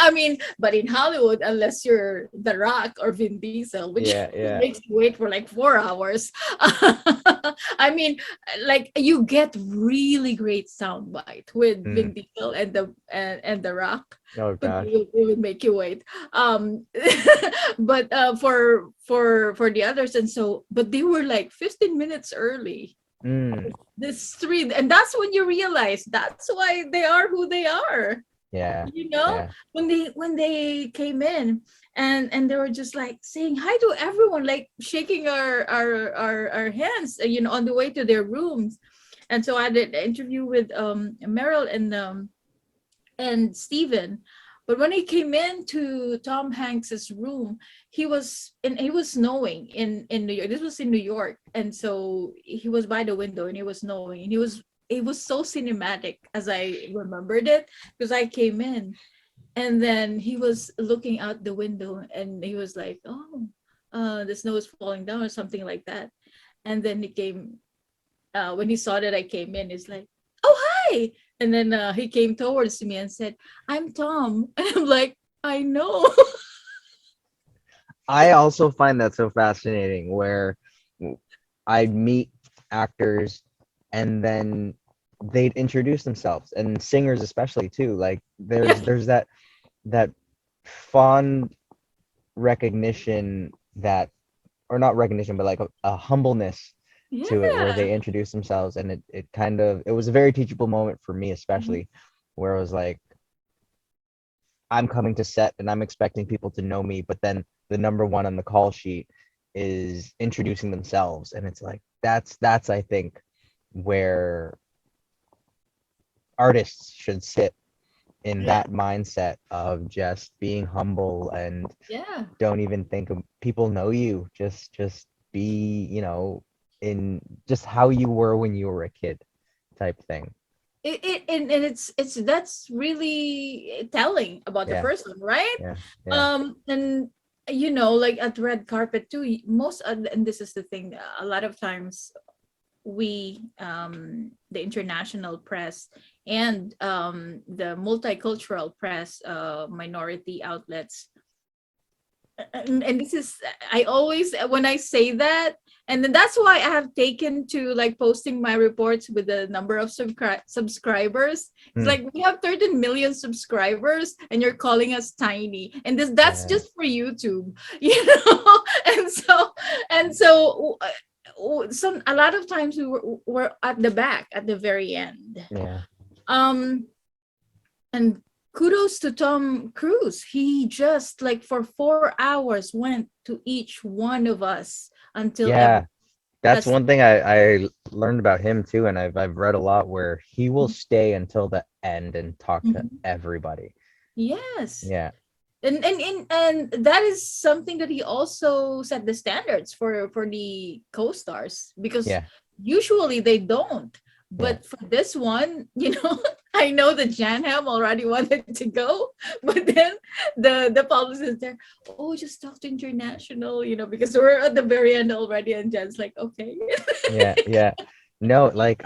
I mean, but in Hollywood, unless you're The Rock or Vin Diesel, which Yeah. Yeah. makes you wait for like 4 hours. I mean, like you get really great soundbite with Vin Mm. Diesel and The Rock, Oh but gosh. it would make you wait. But for the others, and so, but they were like 15 minutes early. Mm. This three, and that's when you realize that's why they are who they are. Yeah. you know Yeah. when they came in, and they were just like saying hi to everyone, like shaking our hands, on the way to their rooms. And so I did an interview with Meryl and Steven. But when he came into Tom Hanks's room, he was snowing in New York. This was in New York, and so he was by the window, and he was snowing, and it was so cinematic as I remembered it, because I came in, and then he was looking out the window, and he was like, "Oh, the snow is falling down," or something like that. And then he came when he saw that I came in, he's like, "Oh, hi!" And then he came towards me and said, "I'm Tom." And I'm like, "I know." I also find that so fascinating where I meet actors and then they'd introduce themselves, and singers especially too. Like Yeah, there's that fond recognition that, or not recognition, but like a humbleness to it where yeah. they introduce themselves, and it kind of, it was a very teachable moment for me, Mhm. especially where it was like, I'm coming to set and I'm expecting people to know me, but then the number one on the call sheet is introducing themselves, and it's like that's I think where artists should sit, in Yeah, that mindset of just being humble and yeah. don't even think of people know you. Just be, in just how you were when you were a kid type thing. And it's that's really telling about the Yeah, person, right? yeah, yeah. And like at red carpet too, most and this is the thing, a lot of times we, the international press and the multicultural press, minority outlets, and this is, I always, when I say that, and then that's why I have taken to like posting my reports with the number of subscribers. It's Hmm. like we have 13 million subscribers and you're calling us tiny, and that's Yeah. just for YouTube. you know and so some, a lot of times we're at the back, at the very end. Yeah. um and kudos to Tom Cruise. He just like for 4 hours went to each one of us until every Yeah. That's has. one thing I learned about him too, and I've read a lot where he will stay until the end and talk to Mhm. everybody. Yes. Yeah. And that is something that he also set the standards for the co-stars, because Yeah. usually they don't. Yeah. But for this one, I know that Janham already wanted to go, but then the publicist there, oh, just talk to international, because we're at the very end already, and Jan's like, okay. Yeah. Yeah. No, like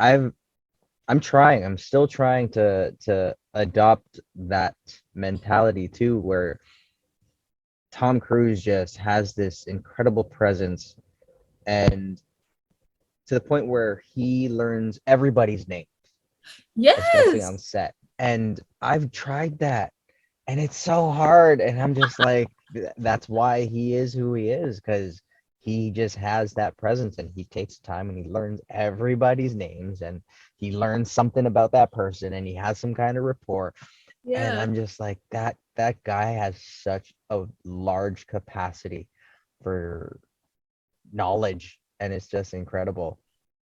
I'm trying. I'm still trying to adopt that mentality too, where Tom Cruise just has this incredible presence and to the point where he learns everybody's name, especially Yes. on set. And I've tried that and it's so hard. And I'm just like, that's why he is who he is, because he just has that presence and he takes time and he learns everybody's names and he learns something about that person and he has some kind of rapport. And Yeah. I'm just like, that guy has such a large capacity for knowledge and it's just incredible.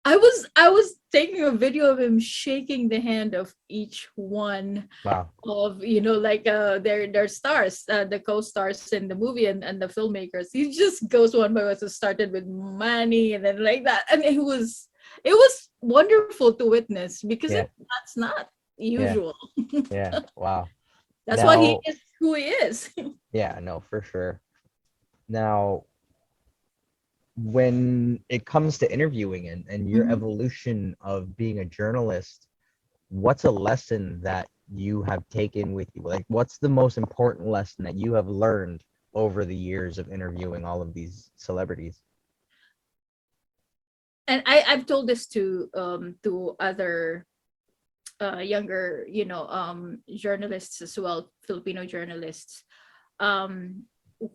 I was taking a video of him shaking the hand of each one Wow. of, like their stars, the co-stars in the movie, and the filmmakers. He just goes one by one. So started with Manny and then like that, and it was wonderful to witness, because Yeah. that's not Yeah. usual. Yeah. Wow. That's why he Now, is who he is. yeah, no, for sure. Now, when it comes to interviewing and your Mhm. evolution of being a journalist, what's a lesson that you have taken with you? Like, what's the most important lesson that you have learned over the years of interviewing all of these celebrities? And I've told this to other younger, journalists as well, Filipino journalists, um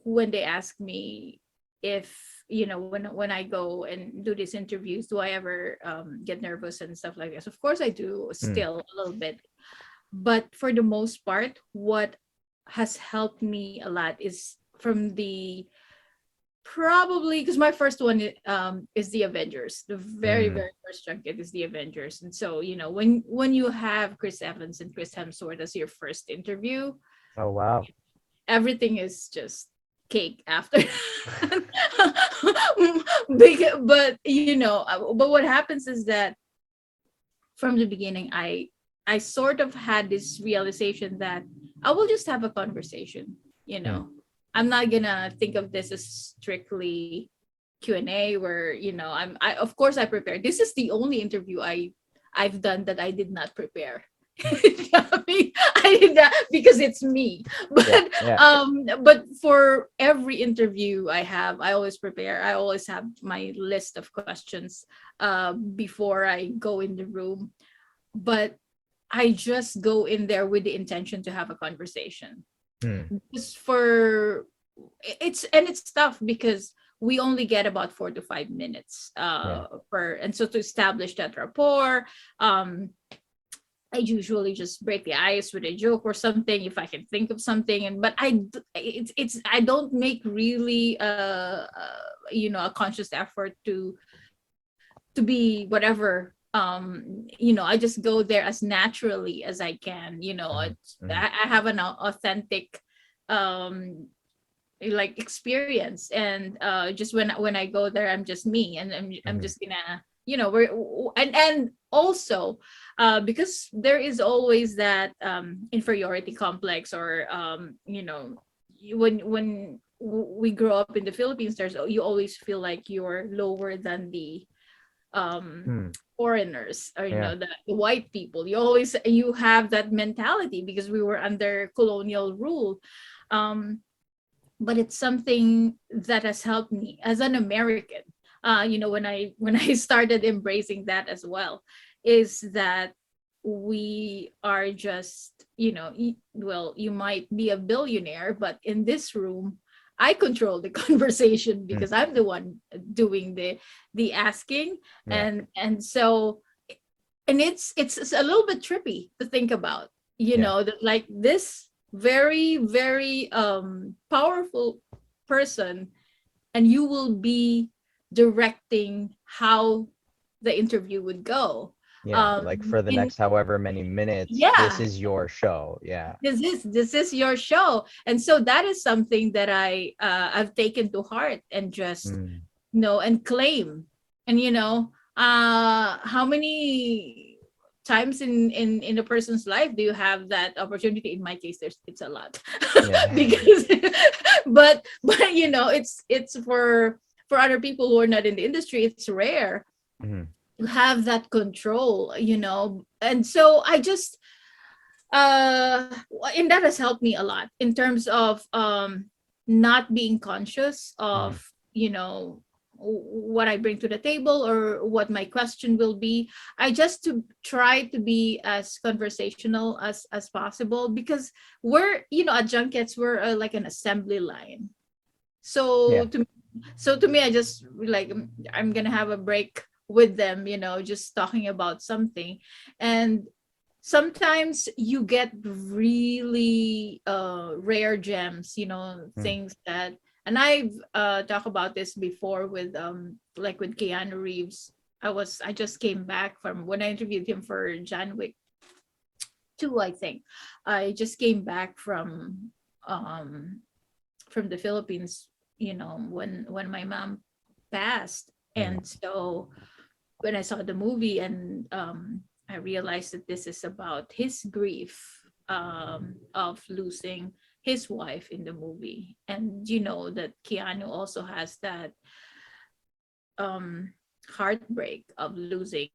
when they ask me if, when I go and do these interviews, do I ever get nervous and stuff like this. Of course I do, Hmm. still a little bit, but for the most part, what has helped me a lot is from the, probably because my first one is the Avengers. The very Hmm. very first junket is the Avengers, and so when you have Chris Evans and Chris Hemsworth as your first interview, Oh, wow. everything is just cake after. Big, but but what happens is that from the beginning, I sort of had this realization that I will just have a conversation. you Hmm. know I'm not gonna think of this as strictly Q&A, where I, of course, I prepared. This is the only interview I've done that I did not prepare. I mean, I did that because it's me. Yeah. But Yeah. for every interview I have, I always prepare. I always have my list of questions before I go in the room. But I just go in there with the intention to have a conversation. Hmm. Just for it's tough because we only get about 4 to 5 minutes Yeah. per, and so to establish that rapport, um I usually just break the ice with a joke or something if I can think of something. And but it's I don't make really a conscious effort to be whatever. I just go there as naturally as I can. Mhm. Mhm. I have an authentic um like experience, and just when I go there, I'm just me, and I'm Mhm. just gonna, we're, and also because there is always that inferiority complex, or when we grow up in the Philippines, you always feel like you're lower than the um Hmm. foreigners, or Yeah. the white people. You have that mentality because we were under colonial rule. um but it's something that has helped me as an American. When I started embracing that as well, is that we are just, well, you might be a billionaire, but in this room, I control the conversation Hmm. because I'm the one doing the asking. Yeah. And it's a little bit trippy to think about, Yeah. that like this very, very powerful person, and you will be directing how the interview would go. Yeah. Like for the And next however many minutes, this yeah, is your show. Yeah. this is your show. And so that is something that I've taken to heart, and just Hmm. and claim. And how many times in a person's life do you have that opportunity? In my case, it's a lot. Yeah. Because but it's for other people who are not in the industry, it's rare Hmm. to have that control. And so I just and that has helped me a lot in terms of not being conscious Hmm. of what I bring to the table, or what my question will be. I just to try to be as conversational as possible, because we're at junkets, we're like an assembly line. Yeah. So to me, I just like, I'm gonna have a break with them, just talking about something. And sometimes you get really rare gems, Hmm. things that. And I've talked about this before with like with Keanu Reeves. I just came back from when I interviewed him for John Wick 2, I think. I just came back um from the Philippines, when my mom passed. Hmm. And so when I saw the movie, and I realized that this is about his grief of losing his wife in the movie. And that Keanu also has that heartbreak of losing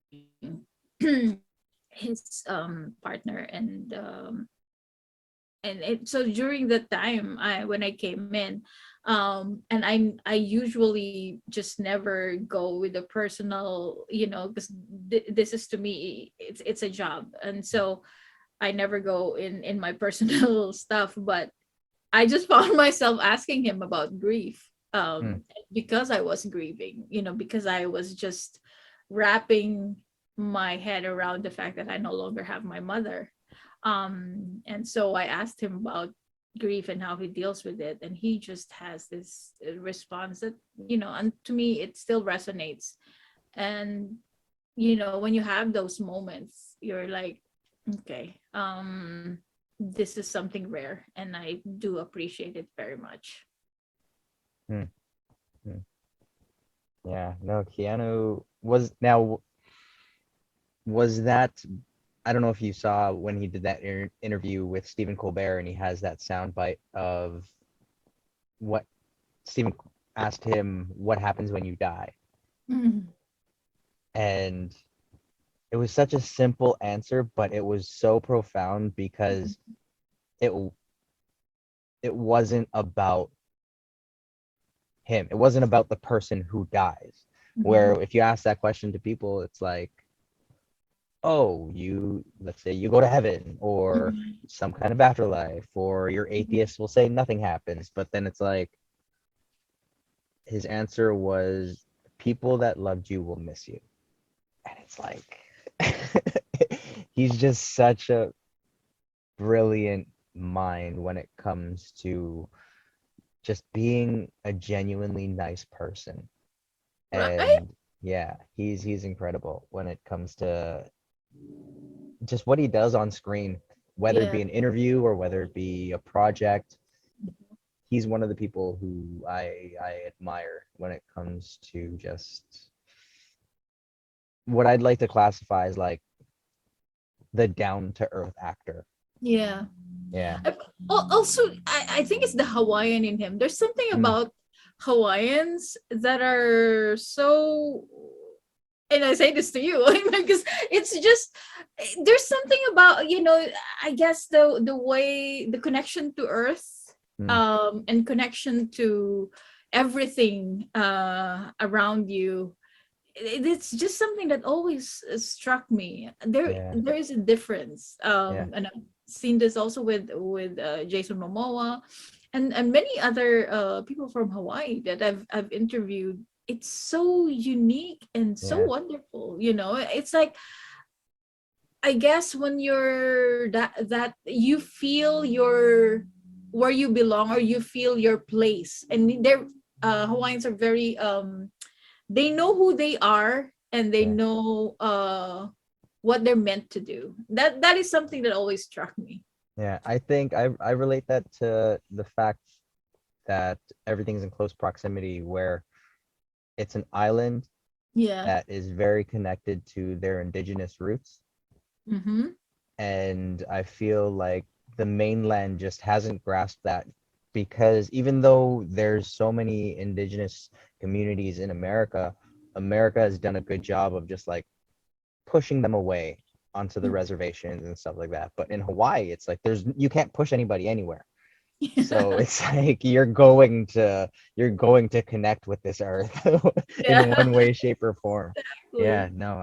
his partner. And so during that time, when I came in, and I usually just never go with the personal, because this is, to me, it's a job. And so I never go in my personal stuff. But I just found myself asking him about grief, Hmm. because I was grieving, because I was just wrapping my head around the fact that I no longer have my mother. And so I asked him about grief and how he deals with it, and he just has this response that, and to me it still resonates. And when you have those moments, you're like, okay, this is something rare, and I do appreciate it very much. Hmm. Hmm. Yeah. No, Keanu was now was that I don't know if you saw when he did that interview with Stephen Colbert, and he has that soundbite of what Stephen asked him, what happens when you die? Mhm. And it was such a simple answer, but it was so profound because it it wasn't about him. It wasn't about the person who dies. Where Mhm. if you ask that question to people, it's like, oh, let's say you go to heaven or Mhm. some kind of afterlife, or your atheist will say nothing happens. But then it's like his answer was, people that loved you will miss you. And it's like he's just such a brilliant mind when it comes to just being a genuinely nice person. Right? And yeah, he's incredible when it comes to just what he does on screen, whether it Yeah. be an interview or whether it be a project. He's one of the people who I admire when it comes to just what I'd like to classify as like the down to earth actor. Yeah. Yeah. I- Also, I think it's the Hawaiian in him. There's something Mm, about Hawaiians that are so and I say this to you because it's just there's something about, I guess the way the connection to earth, Mm, and connection to everything around you. It's just something that always struck me. yeah, There is a difference, yeah, and I've seen this also with Jason Momoa, and many other people from Hawaii that I've interviewed. It's so unique and so yeah, wonderful. It's like, I guess when you're that you feel your where you belong, or you feel your place, and they're Hawaiians are very they know who they are, and they yeah, know what they're meant to do. That is something that always struck me. yeah. I think I relate that to the fact that everything's in close proximity, where it's an island Yeah. that is very connected to their indigenous roots. Mm-hmm. And I feel like the mainland just hasn't grasped that, because even though there's so many indigenous communities in America, America has done a good job of just like pushing them away onto the reservations and stuff like that. But in Hawaii, it's like you can't push anybody anywhere. So it's like you're going to connect with this earth in Yeah. one way, shape, or form. Yeah, Exactly. no,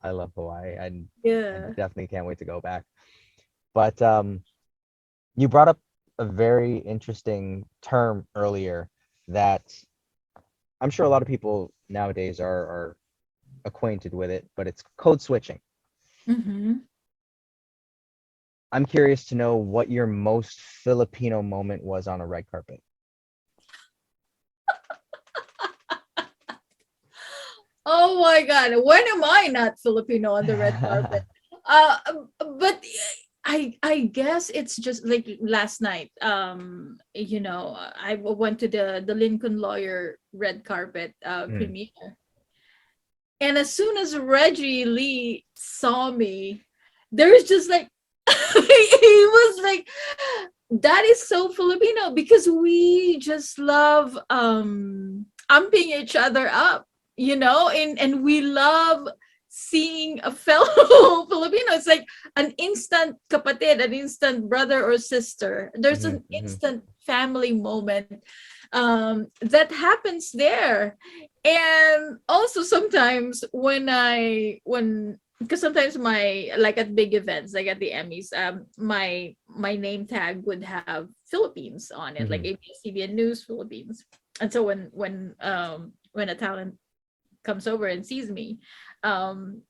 I love Hawaii. I Yeah. definitely can't wait to go back. But you brought up a very interesting term earlier that I'm sure a lot of people nowadays are acquainted with it, but it's code switching. Mm-hmm. I'm curious to know what your most Filipino moment was on a red carpet. Oh my God. When am I not Filipino on the red carpet? Uh, but I guess it's just like last night. I went to the Lincoln Lawyer red carpet Mm, premiere, and as soon as Reggie Lee saw me, there was just like he was like, that is so Filipino, because we just love amping each other up, and we love seeing a fellow Filipino. It's like an instant kapatid, an instant brother or sister. There's mhm, an mhm, instant family moment that happens there. And also sometimes when because sometimes my like at big events, like at the Emmys, my name tag would have Philippines on it, like mhm. ABS-CBN News Philippines. And so when a talent comes over and sees me, um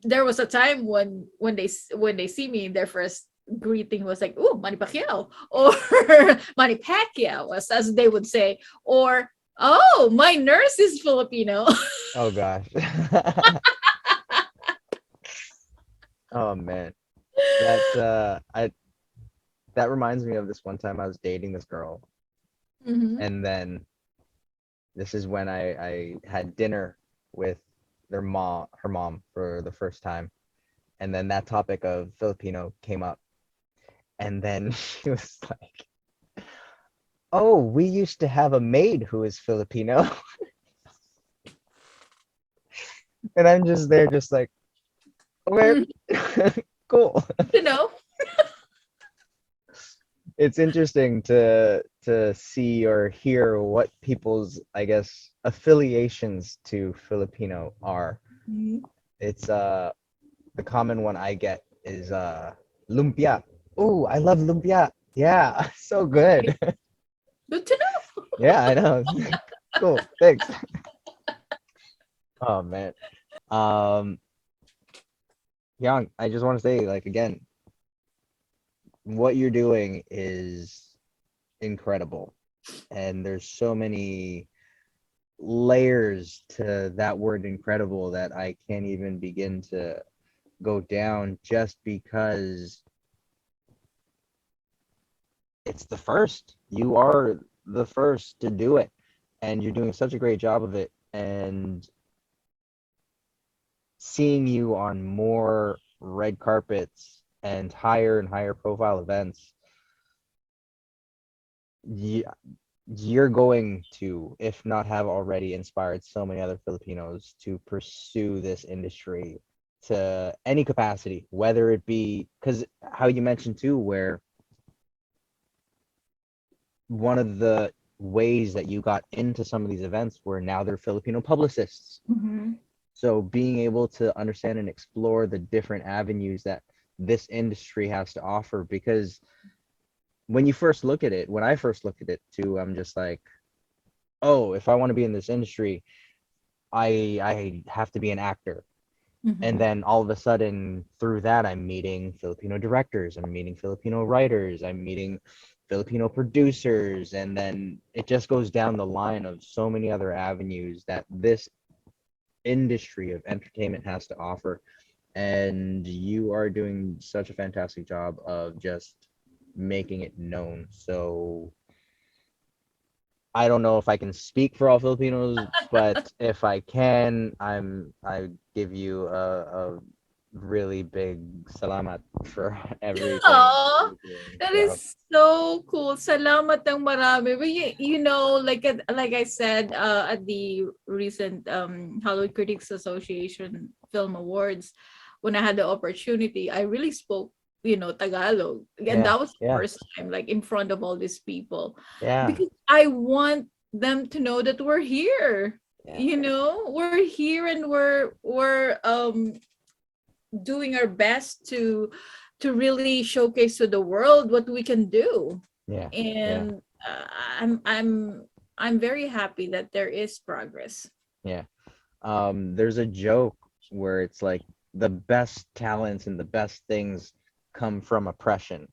there was a time when they see me, their first greeting was like, "Oh, Manny Pacquiao," or Manny Pacquiao, as they would say, or "Oh, my nurse is Filipino." Oh gosh. Oh man. That I that reminds me of this one time I was dating this girl, Hmm. and then this is when I had dinner with her mom for the first time, and then that topic of Filipino came up, and then she was like, "Oh, we used to have a maid who is Filipino," and I'm just there, just like, okay, Mm, cool. you know. It's interesting to see or hear what people's, I guess, affiliations to Filipino are. Mhm. It's the common one I get is lumpia. Ooh, I love lumpia. Yeah, so good. Good to know. Yeah, I know. Cool. Thanks. Oh man. Um, Yang, I just want to say, like, again, what you're doing is incredible. And there's so many layers to that word incredible that I can't even begin to go down, just because it's the first. You are the first to do it, and you're doing such a great job of it. And seeing you on more red carpets and higher profile events, yeah, you're going to, if not have already, inspired so many other Filipinos to pursue this industry to any capacity, whether it be because how you mentioned too, where one of the ways that you got into some of these events were now they're Filipino publicists. Mhm. So being able to understand and explore the different avenues that this industry has to offer, because when you first look at it, when I first looked at it too, I'm just like, oh, if I want to be in this industry, I have to be an actor. And Mhm. then all of a sudden through that I'm meeting Filipino directors, I'm meeting Filipino writers, I'm meeting Filipino producers, and then it just goes down the line of so many other avenues that this industry of entertainment has to offer. And you are doing such a fantastic job of just making it known. So I don't know if I can speak for all Filipinos, but if I can, I give you a really big salamat for everything that Aw, you're doing. that So is so cool. Salamat ng marami. But you know, like I said at the recent Hollywood Critics Association Film Awards, when I had the opportunity, I really spoke, Tagalog. And yeah, that was the yeah, first time, like in front of all these people. yeah, Because I want them to know that we're here. yeah, We're here and we're doing our best to really showcase to the world what we can do. yeah, yeah, And I'm very happy that there is progress. yeah. There's a joke where it's like the best talents and the best things come from oppression.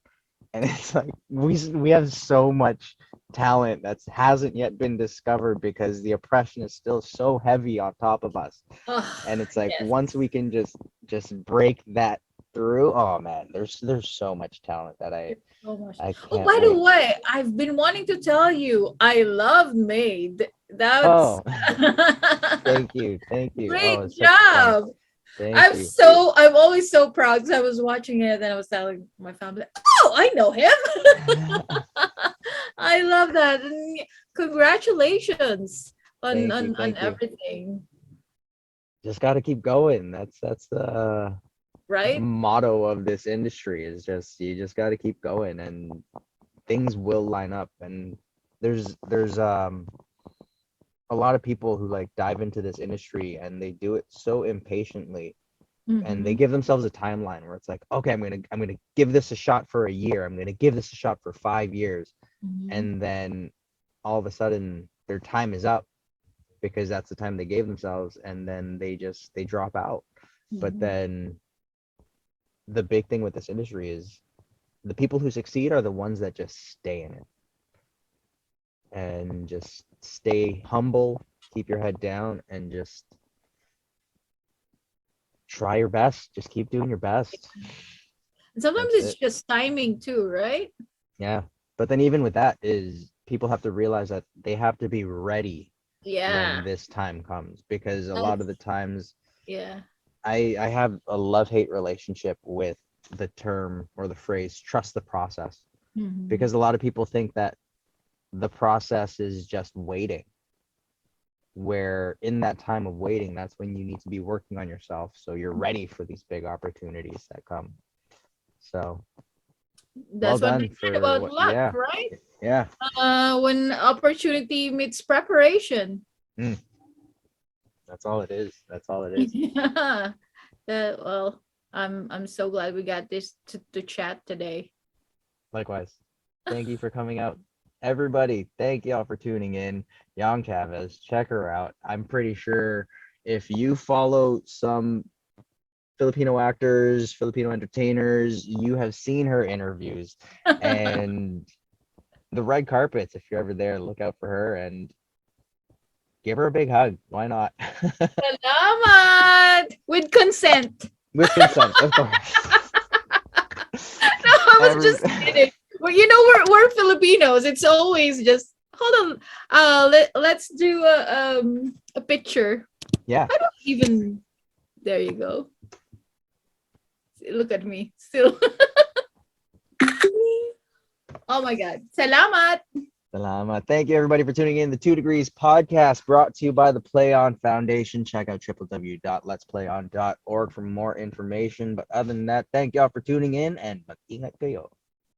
And it's like we have so much talent that hasn't yet been discovered because the oppression is still so heavy on top of us. Oh, And it's like yes. once we can just break that through, oh man, there's so much talent that There's so much. I Oh, can't by the wait. way, I've been wanting to tell you, I love Maid. That's Oh, thank you. Oh, great it's such fun. job. Thank you. I'm always so proud because I was watching it and I was telling my family, oh, I know him. I love that. And congratulations on, Thank on you, on thank you. everything, Just got to keep going. That's the right? motto of this industry is just you just got to keep going and things will line up. And there's a lot of people who like dive into this industry and they do it so impatiently, and they Mm-hmm. give themselves a timeline where it's like, okay, I'm gonna give this a shot for a year, I'm gonna give this a shot for 5 years, Mm-hmm. and then all of a sudden their time is up because that's the time they gave themselves, and then they drop out. But Mm-hmm. then the big thing with this industry is the people who succeed are the ones that just stay in it and just stay humble, keep your head down, and just try your best. Just keep doing your best. And sometimes That's it's it. just timing too, right? Yeah. But then even with that is people have to realize that they have to be ready when Yeah. this time comes, because a lot of That's the times yeah. I have a love-hate relationship with the term or the phrase trust the process, Mm-hmm. because a lot of people think that the process is just waiting, where in that time of waiting that's when you need to be working on yourself so you're ready for these big opportunities that come. So well That's what they done said for about what, luck, yeah, right? yeah. When opportunity meets preparation. Mm, that's all it is, that's all it is. Yeah. Well, I'm so glad we got this to chat today. Likewise. Thank you for coming out. Everybody, thank y'all for tuning in. Yong Chavez, check her out. I'm pretty sure if you follow some Filipino actors, Filipino entertainers, you have seen her interviews. And the red carpets, if you're ever there, look out for her and give her a big hug. Why not? Salamat! With consent. With consent, of course. No, I was Every just kidding. Well, we're Filipinos. It's always just hold on. Let's do a picture. yeah. I don't even. There you go. Look at me still. Oh my God. Salamat. Salamat. Thank you, everybody, for tuning in. The 2 Degrees podcast brought to you by the Play On Foundation. Check out www.letsplayon.org for more information. But other than that, thank y'all for tuning in and mag-ingat kayo.